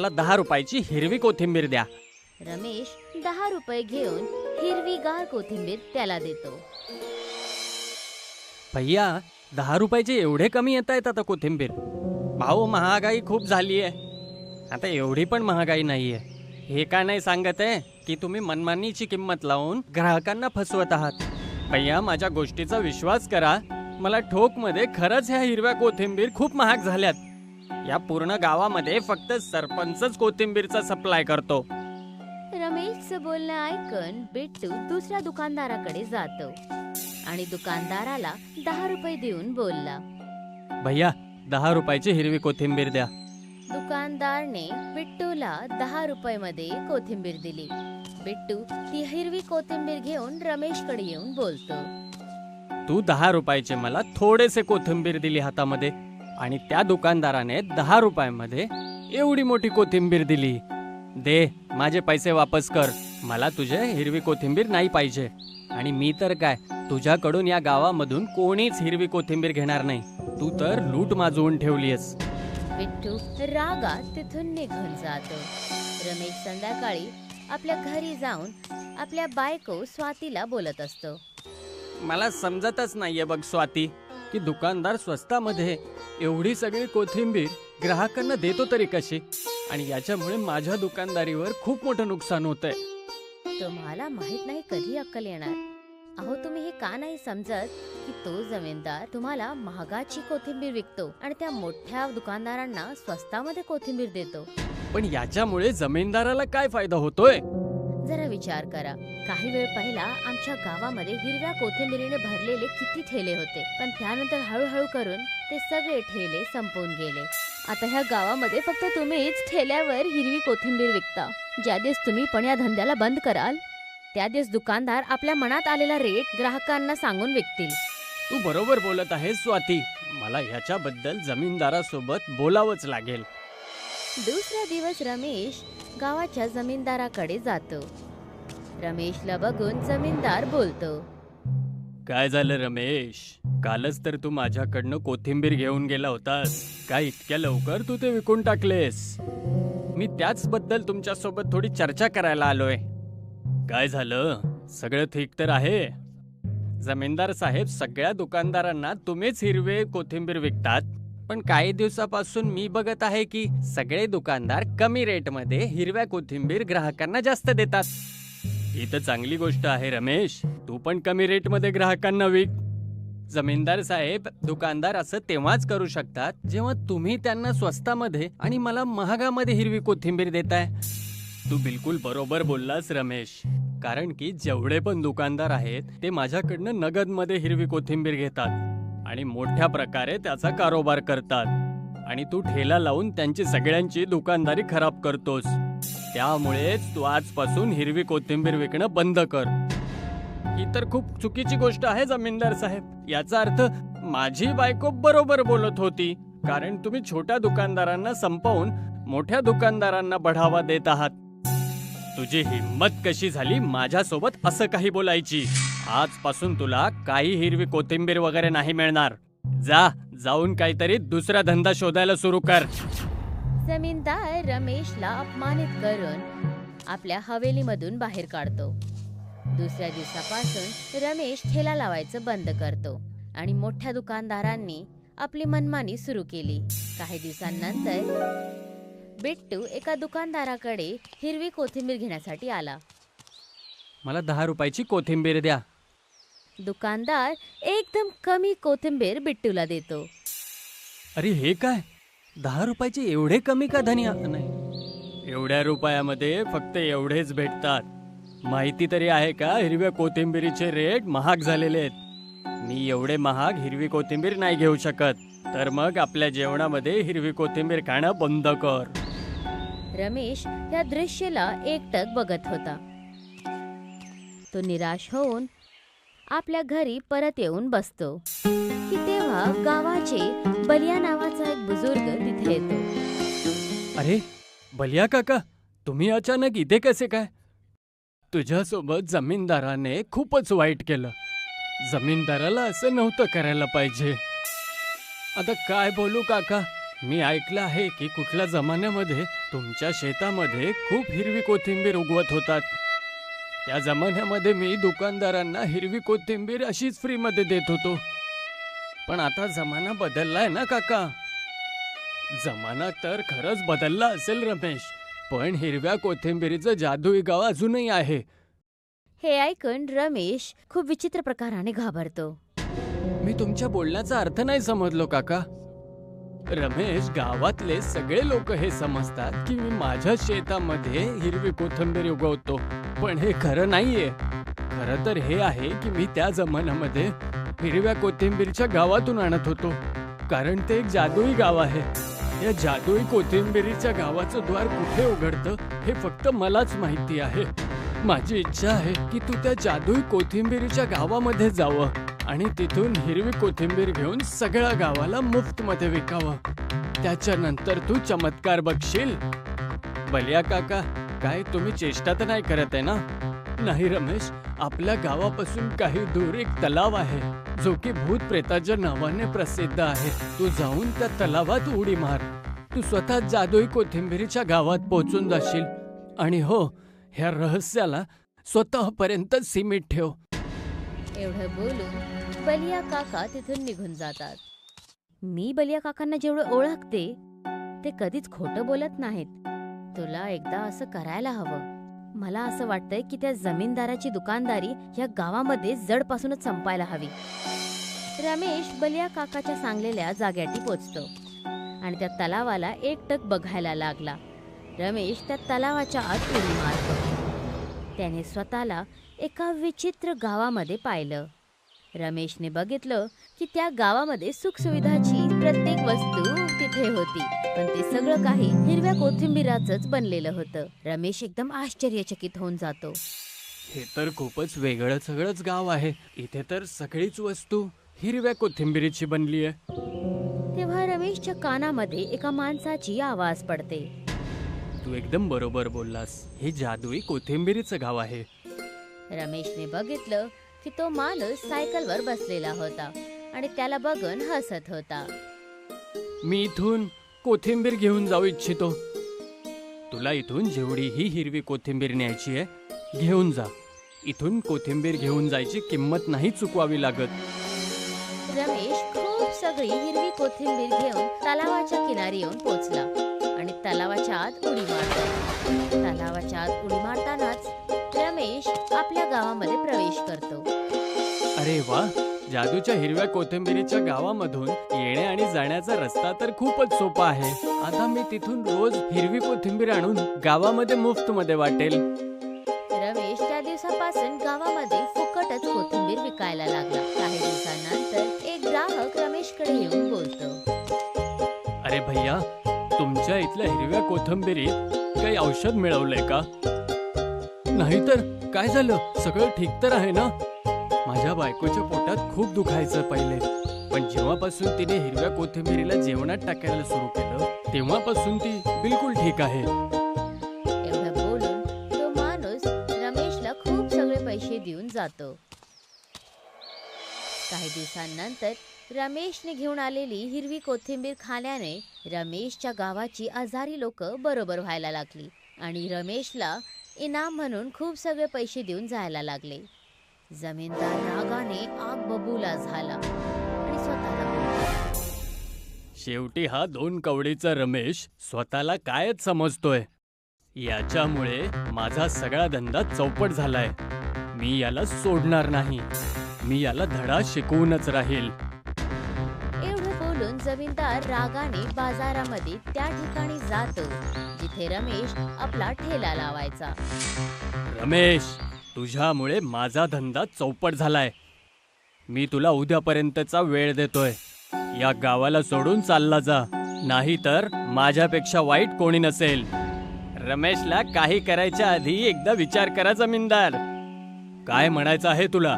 मला 10 रुपयाची हिरवी कोथिंबीर द्या. रमेश 10 रुपये घेऊन हिरवीगार कोथिंबीर त्याला देतो. भैया 10 रुपयाचे एवढे कमी येत आहेत आता कोथिंबीर. भाऊ महागाई खूप झाली आहे. आता एवढी पण महागाई नाहीये. हे का नाही सांगत आहे की तुम्ही मनमानीची किंमत लावून ग्राहकांना फसवत आहात. भैया माझ्या गोष्टीचा विश्वास करा. मला ठोकमध्ये खरंच ह्या हिरव्या कोथिंबीर खूप महाग झाल्यात. या पूर्ण गावामध्ये फक्त सरपंचच कोथिंबीरचा सप्लाय करतो. रमेशचं बोलणं ऐकून बिट्टू दुसऱ्या दुकानदाराकडे जातो आणि दुकानदाराला 10 रुपये देऊन बोलला. भैया 10 रुपयाची हिरवी कोथिंबीर द्या. दुकानदारने बिट्टूला 10 रुपये मध्ये कोथिंबीर दिली. बिट्टू ती हिरवी कोथिंबीर घेऊन रमेशकडे येऊन बोलतो. तू 10 रुपयाचे मला थोडेसे कोथिंबीर दिली हातामध्ये आणि त्या दुकानदाराने 10 रुपयामध्ये एवढी मोठी कोथिंबीर दिली. दे माझे पैसे वापस कर. मला तुझे हिरवी कोथिंबीर नाही पाहिजे. आणि मी तर काय, तुझ्याकडून या गावामधून कोणीच हिरवी कोथिंबीर घेणार नाही. तू तर लूट माजवून ठेवलीयस. बिट्टू रागात तिथून निघून जातो. रमेश संध्याकाळी आपल्या घरी जाऊन आपल्या बायको स्वातीला बोलत असतो. मला समजतच नाहीये बघ स्वाती, की दुकानदार स्वस्तामध्ये एवढी सगळी कोथिंबीर ग्राहकांना देतो तरी कशी. आणि याच्यामुळे माझ्या दुकानदारीवर खूप मोठं नुकसान होतंय. तुम्हाला माहित नाही कधी अक्कल येणार. अहो तुम्ही हे का नाही समजत की तो जमीनदार तुम्हाला महागाची कोथिंबीर विकतो आणि त्या मोठ्या दुकानदारांना स्वस्तामध्ये कोथिंबीर देतो. पण याच्यामुळे जमीनदाराला काय फायदा होतोय. जरा विचार करा. काही वेळ पहिला आमच्या गावामध्ये हिरव्या कोथिंबीरीने भरलेले किती ठेले होते, पण त्यानंतर हळूहळू करून ते सगळे ठेले संपून गेले. आता ह्या गावामध्ये फक्त तुम्हीच ठेल्यावर हिरवी कोथिंबीर विकता. ज्या दिवस तुम्ही पण या धंद्याला बंद कराल त्या दिवस दुकानदार आपल्या मनात आलेला रेट ग्राहकांना सांगून विकतील. तू बरोबर बोलत आहेस स्वाती. मला ह्याच्याबद्दल जमीनदारासोबत बोलावंच लागेल. दुसरा दिवस रमेश गावाच्या जमीनदाराकडे जातो. रमेशला बघून जमीनदार बोलतो. काय झालं रमेश, कालच तर तू माझ्याकडनं कोथिंबीर घेऊन गेला होतास. काय इतक्या लवकर तू ते विकून टाकलेस. मी त्याच बद्दल तुमच्या सोबत थोडी चर्चा करायला आलोय. काय झालं, सगळं ठीक तर आहे. जमीनदार साहेब, सगळ्या दुकानदारांना तुम्हीच हिरवे कोथिंबीर विकतात, पण काही दिवसापासून मी बघत आहे की सगळे दुकानदार कमी रेटमध्ये हिरव्या कोथिंबीर ग्राहकांना जास्त देतात. ही तर चांगली गोष्ट आहे रमेश. तू पण कमी रेटमध्ये ग्राहकांना विक. जमीनदार साहेब, दुकानदार असं तेव्हाच करू शकतात जेव्हा तुम्ही त्यांना स्वस्तामध्ये आणि मला महागामध्ये हिरवी कोथिंबीर देताय. तू बिलकुल बरोबर बोललास रमेश. कारण की जेवढे पण दुकानदार आहेत ते माझ्याकडनं नगदमध्ये हिरवी कोथिंबीर घेतात आणि मोठ्या प्रकारे त्याचा कारोबार करतात. आणि तू ठेला लावून त्यांची सगळ्यांची दुकानदारी खराब करतोस. त्यामुळेच तू आजपासून हिरवी कोथिंबीर विकणं बंद कर. ही तर खूप चुकीची गोष्ट आहे जमीनदार साहेब. याचा अर्थ माझी बायको बरोबर बोलत होती, कारण तुम्ही छोट्या दुकानदारांना संपवून मोठ्या दुकानदारांना बढावा देत आहात. तुझी हिम्मत कशी झाली माझ्यासोबत असं काही बोलायची. आजपासून तुला काही हिरवी कोथिंबीर वगैरे नाही मिळणार. जाऊन काहीतरी दुसरा धंदा शोधायला सुरू कर. जमीनदार रमेशला अपमानित करून आपल्या हवेलीमधून बाहेर काढतो. दुसऱ्या दिवसापासून रमेश ठेला लावायचं बंद करतो आणि मोठ्या दुकानदारांनी आपली मनमानी सुरू केली. काही दिवसांनंतर बिट्टू एका दुकानदाराकडे हिरवी कोथिंबीर घेण्यासाठी आला. मला 10 रुपयाची कोथिंबीर द्या. दुकानदार एकदम कमी कोथिंबीर बिट्टूला देतो. अरे हे काय, 10 रुपयाचे एवढे कमी का धनिया. नाही, एवढ्या रुपयामध्ये फक्त एवढेच भेटतात. माहिती तरी आहे का हिरव्या कोथिंबीरीचे रेट महाग झालेले आहेत. मी एवढे महाग हिरवी कोथिंबीर नाही घेऊ शकत. तर मग आपल्या जेवणामध्ये हिरवी कोथिंबीर खाणं बंद कर. रमेश या दृश्याला एकटक बघत होता. तो निराश होऊन आपल्या घरी परत येऊन बसतो की तेव्हा गावाचे बलिया नावाचा एक बुजुर्ग तिथे येतो. अरे बलिया काका, तुम्ही अचानक इथे कसे काय. तुझ्यासोबत जमीनदाराने खूपच वाईट केलं. जमीनदाराला असं नव्हतं करायला पाहिजे. आता काय बोलू काका. मी ऐकलं आहे की कुठल्या जमान्यामध्ये तुमच्या शेतामध्ये खूप हिरवी कोथिंबीर उगवत होतात. त्या जमान्यामध्ये मी दुकानदारांना हिरवी कोथिंबीर अशीच फ्रीमध्ये देत होतो. पण आता जमाना बदललाय ना काका. जमाना तर खरंच बदलला असेल रमेश, पण हिरव्या कोथिंबीरीचं जादुई गाव अजूनही आहे. हे ऐकून रमेश खूप विचित्र प्रकाराने घाबरतो. मी तुमच्या बोलण्याचा अर्थ नाही समजलो काका. रमेश, गावातले सगळे लोक हे समजतात की मी माझ्या शेतामध्ये हिरवी कोथिंबीर उगवतो, पण हे खरं नाहीये. खरं तर हे आहे की मी त्या जमान्यामध्ये हिरव्या कोथिंबीरच्या गावातून आणत होतो, कारण ते एक जादुई गाव आहे. या जादुई कोथिंबीरीच्या गावाचं द्वार कुठे उघडतं हे फक्त मलाच माहिती आहे. माझी इच्छा आहे की तू त्या जादुई कोथिंबीरीच्या गावामध्ये जावं आणि तिथून हिरवी कोथिंबीर घेऊन सगळ्या गावाला मुफ्तमध्ये विकावं. त्याच्यानंतर तू चमत्कार बघशील. बलिया काका, काय तुम्ही चेष्टा तर नाही करत आहे ना? नाही रमेश, आपल्या गावापासून काही दूर एक तलाव आहे जो की भूत प्रेताच्या नावाने प्रसिद्ध आहे. तू जाऊन त्या तलावात उडी मार. तू स्वतः जादुई कोथिंबीरीच्या गावात पोहोचून जाशील. आणि हो, ह्या रहस्याला स्वतःपर्यंत सीमित ठेव. एवढं बोलून बलिया काका तिथून निघून जातात. मी बलिया काकांना जेवढं ओळखते ते कधीच खोटं बोलत नाहीत. तुला एकदा असं करायला हवं. मला असं वाटतंय की त्या जमीनदाराची दुकानदारी या गावामध्ये जडपासूनच संपायला हवी. रमेश बलिया काकाच्या सांगलेल्या जाग्याटी पोचतो आणि त्या तलावाला एकटक बघायला लागला. रमेश त्या तलावाच्या आत उडी मारतो. त्याने स्वतःला एका विचित्र गावामध्ये पाहिलं. रमेशने बघितलं की त्या गावामध्ये सुखसुविधाची प्रत्येक वस्तू तिथे होती, पण ते सगळं काही हिरव्या कोथिंबीराचंच बनलेलं होतं. रमेश एकदम आश्चर्यचकित होऊन जातो. हे तर खूपच वेगळं सगळंच गाव आहे. इथे तर सगळीच वस्तू हिरव्या कोथिंबीरीची बनली आहे. तेव्हा रमेशच्या कानामध्ये एका माणसाची आवाज पडते. तू एकदम बरोबर बोललास. हे जादुई कोथिंबीरीचं गाव आहे. रमेशने बघितलं की तो माणूस सायकलवर बसलेला होता आणि त्याला बघून हसत होता. मी इथून कोथिंबीर घेऊन जाऊ इच्छितो. तुला इथून जेवढी ही हिरवी कोथिंबीर न्यायची आहे घेऊन जा. इथून कोथिंबीर घेऊन जायची किंमत नाही चुकवावी लागत. रमेश खूप सगळी हिरवी कोथिंबीर घेऊन तलावाच्या किनारी येऊन पोचला आणि तलावाच्या आत उडी मारला. तलावाच्या आत उडी मारतानाच रमेश आपल्या गावामध्ये प्रवेश करतो. अरे वा, जादूच्या हिरव्या कोथिंबीरीच्या गावामधून येणे आणि जाण्याचा रस्ता तर खूपच सोपा आहे. आता मी तिथून रोज हिरवी कोथिंबीर आणून गावामध्ये मुफ्तमध्ये वाटेल. रमेश त्या दिवसापासून गावामध्ये फुकटच कोथिंबीर विकायला लागला. काही दिवसांनंतर एक ग्राहक रमेशकडे येऊन बोलतो. अरे भैया, तुमच्या इथल्या हिरव्या कोथिंबीरीत काही औषध मिळवलंय का? नाहीतर काय झालं? सगळं ठीक तर आहे ना? माझ्या बायकोच्या पोटात खूप दुखायचं पहिले, पण जेव्हापासून तिने हिरव्या कोथिंबीरीला जेवणात टाकायला सुरू केलं तेव्हापासून ती बिलकुल ठीक आहे. एवढं बोलून तो माणूस रमेशला खूप सगळे पैसे देऊन जातो. काही दिवसांनंतर रमेशने घेऊन आलेली हिरवी कोथिंबीर खाल्याने रमेशच्या गावाची आजारी लोक बरोबर व्हायला लागली आणि रमेशला इनाम म्हणून खूप सगळे पैसे देऊन जायला लागले. जमीनदार रागाने आग बबूला झाला आणि स्वतःला बोलला, शेवटी हा 2 कवडीचा रमेश स्वतःला कायच समजतोय. याच्यामुळे माझा सगळा धंदा चौपट झालाय. मी याला सोडणार नाही. मी याला धडा शिकवूनच राहील. एवढं बोलून जमीनदार रागाने बाजारामध्ये त्या ठिकाणी जातो जिथे रमेश आपला ठेला लावायचा. रमेश, तुझ्यामुळे माझा धंदा चौपट झालाय. मी तुला उद्यापर्यंतचा वेळ देतोय. या गावाला सोडून चालला जा, नाहीतर माझ्यापेक्षा वाईट कोणी नसेल. रमेशला काही करायच्या आधी एकदा विचार करा जमीनदार. काय म्हणायचं आहे तुला?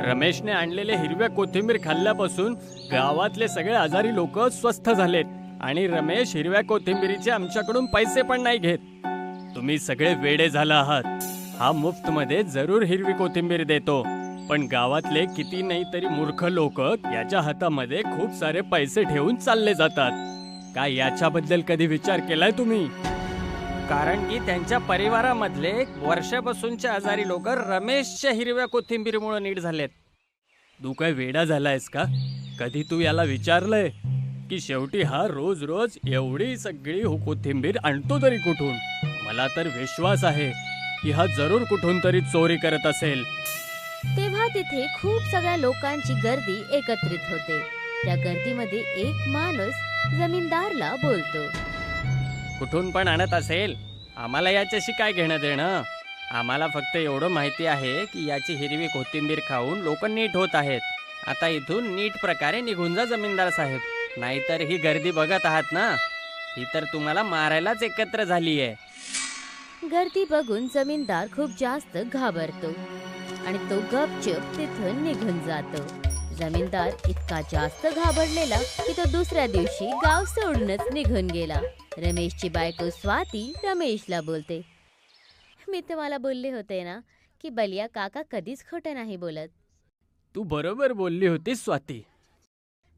रमेशने आणलेले हिरव्या कोथिंबीर खाल्ल्यापासून गावातले सगळे आजारी लोक स्वस्थ झालेत आणि रमेश हिरव्या कोथिंबीरीचे आमच्याकडून पैसे पण नाही घेत. तुम्ही सगळे वेडे झाला आहात. हा मुफ्तमध्ये जरूर हिरवी कोथिंबीर देतो, पण गावातले किती नाही तरी मूर्ख लोक याच्या हातामध्ये खूप सारे पैसे ठेवून चालले जातात. काय याच्याबद्दल कधी विचार केलाय तुम्ही? कारण की त्यांच्या परिवारामधले वर्षापासूनचे आजारी लोक रमेशच्या हिरव्या कोथिंबीरमुळे नीट झालेत. तू काय वेडा झालायस का? कधी तू याला विचारलंय की शेवटी हा रोज रोज एवढी सगळी कोथिंबीर आणतो तरी कुठून? मला तर विश्वास आहे की हा जरूर कुठून तरी चोरी करत असेल. तेव्हा तिथे खूप सगळ्या लोकांची गर्दी एकत्रित होते. त्या गर्दीमध्ये एक माणूस जमीनदारला बोलतो. कुठून पण आणत असेल, आम्हाला याच्याशी काय घेणं देणं? आम्हाला फक्त एवढं माहिती आहे की याची हिरवी कोथिंबीर खाऊन लोक नीट होत आहेत. आता इथून नीट प्रकारे निघून जा जमीनदार साहेब, नाहीतर ही गर्दी बघत आहात ना, ही तर तुम्हाला मारायलाच एकत्र झाली आहे. गर्दी बघून जमीनदार खूप जास्त घाबरतो आणि तो गपचूप तिथून निघून जातो. जमीनदार इतका जास्त घाबरलेला की तो दुसऱ्या दिवशी गाव सोडूनच निघून गेला. रमेशची बायको स्वाती रमेशला बोलते, मी तुम्हाला बोलले होते ना की बलिया काका कधीच खोटं नाही बोलत. तू बरोबर बोलली होतीस स्वाती.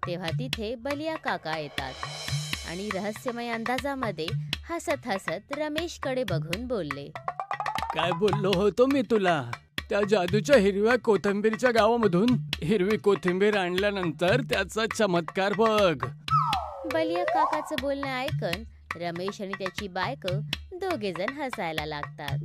तेव्हा तिथे बलिया काका येतात आणि रहस्यमय अंदाजामध्ये हसत हसत रमेशकडे बघून बोलले, काय बोललो होतो मी तुला? त्या जादूच्या हिरव्या कोथिंबीरच्या गावामधून हिरवी कोथिंबीर आणल्यानंतर त्याचा चमत्कार बघ. बलिया काकाचं बोलणं ऐकून रमेश आणि त्याची बायको दोघे जण हसायला लागतात.